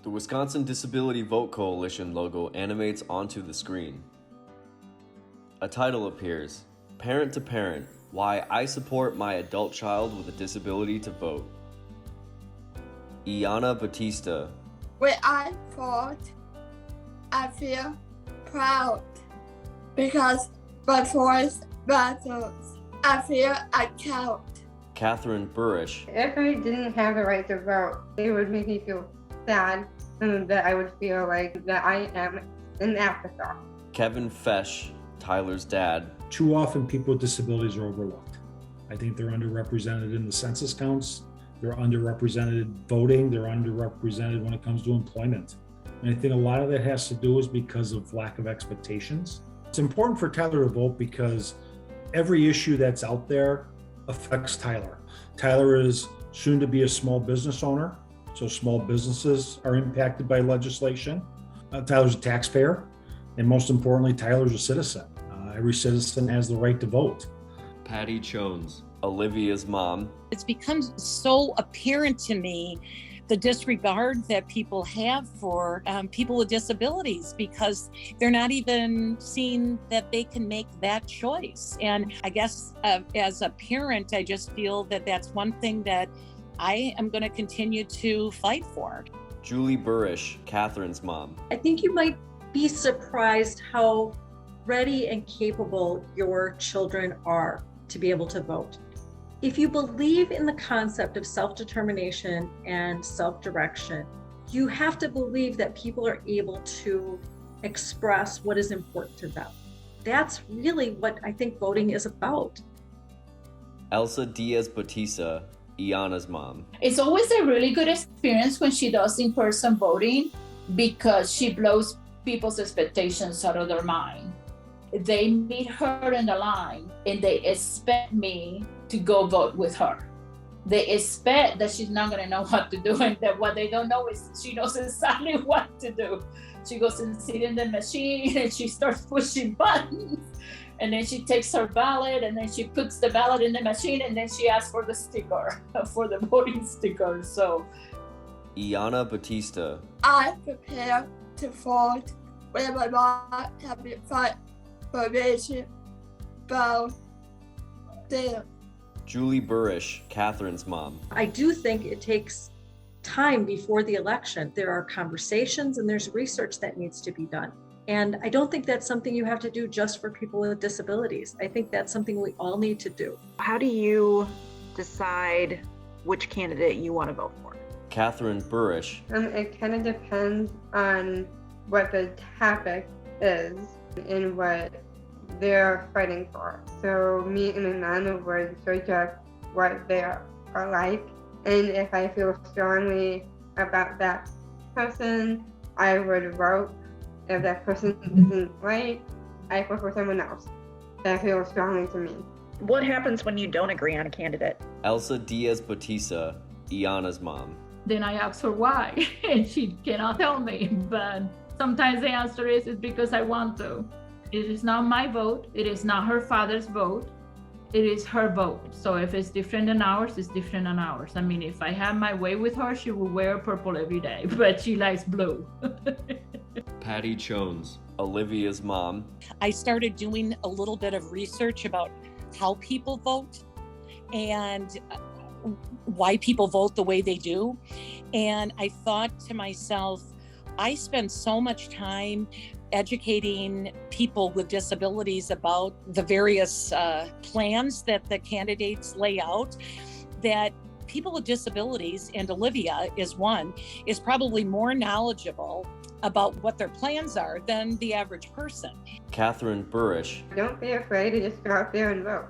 The Wisconsin Disability Vote Coalition logo animates onto the screen. A title appears, Parent to Parent, Why I Support My Adult Child with a Disability to Vote. Iana Batista. When I vote, I feel proud because my voice matters. I feel I count. Catherine Burrish. If I didn't have the right to vote, it would make me feel sad and that I would feel like that I am an afterthought. Kevin Fesh, Tyler's dad. Too often people with disabilities are overlooked. I think they're underrepresented in the census counts. They're underrepresented voting. They're underrepresented when it comes to employment. And I think a lot of that has to do is because of lack of expectations. It's important for Tyler to vote because every issue that's out there affects Tyler. Tyler is soon to be a small business owner, so small businesses are impacted by legislation. Tyler's a taxpayer, and most importantly, Tyler's a citizen. Every citizen has the right to vote. Patty Jones, Olivia's mom. It's become so apparent to me the disregard that people have for people with disabilities because they're not even seeing that they can make that choice. And I guess as a parent, I just feel that that's one thing that I am going to continue to fight for. Julie Burrish, Catherine's mom. I think you might be surprised how ready and capable your children are to be able to vote. If you believe in the concept of self-determination and self-direction, you have to believe that people are able to express what is important to them. That's really what I think voting is about. Elsa Diaz-Batista, Iana's mom. It's always a really good experience when she does in-person voting because she blows people's expectations out of their mind. They meet her in the line and they expect me to go vote with her. They expect that she's not going to know what to do, and that what they don't know is she knows exactly what to do. She goes and sits in the machine and she starts pushing buttons, and then she takes her ballot and then she puts the ballot in the machine, and then she asks for the sticker, for the voting sticker. So, Iana Batista. I prepare to vote when my mom helped me find permission from them. Julie Burrish, Catherine's mom. I do think it takes time before the election. There are conversations and there's research that needs to be done. And I don't think that's something you have to do just for people with disabilities. I think that's something we all need to do. How do you decide which candidate you want to vote for? Catherine Burrish. It kind of depends on what the topic is and what they're fighting for. So me and my mom would search up what they are like, and if I feel strongly about that person, I would vote. If that person isn't right, I vote for someone else that feels strongly to me. What happens when you don't agree on a candidate? Elsa Diaz-Batista, Iana's mom. then I ask her why, and she cannot tell me. But sometimes the answer is it's because I want to. It is not my vote. It is not her father's vote. It is her vote. So if it's different than ours, it's different than ours. I mean, if I had my way with her, she would wear purple every day, but she likes blue. Patty Jones, Olivia's mom. I started doing a little bit of research about how people vote and why people vote the way they do. And I thought to myself, I spend so much time educating people with disabilities about the various plans that the candidates lay out, that people with disabilities, and Olivia is one, is probably more knowledgeable about what their plans are than the average person. Catherine Burrish. Don't be afraid to just go out there and vote,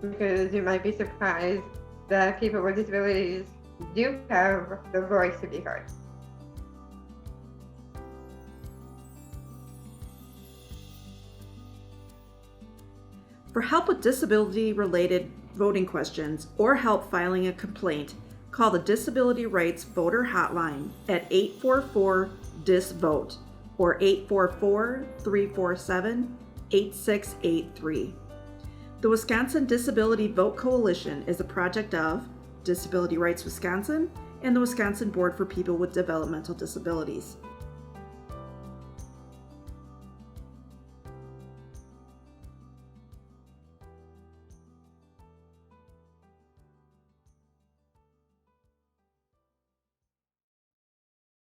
because you might be surprised that people with disabilities do have the voice to be heard. For help with disability-related voting questions or help filing a complaint, call the Disability Rights Voter Hotline at 844-DIS-VOTE or 844-347-8683. The Wisconsin Disability Vote Coalition is a project of Disability Rights Wisconsin and the Wisconsin Board for People with Developmental Disabilities.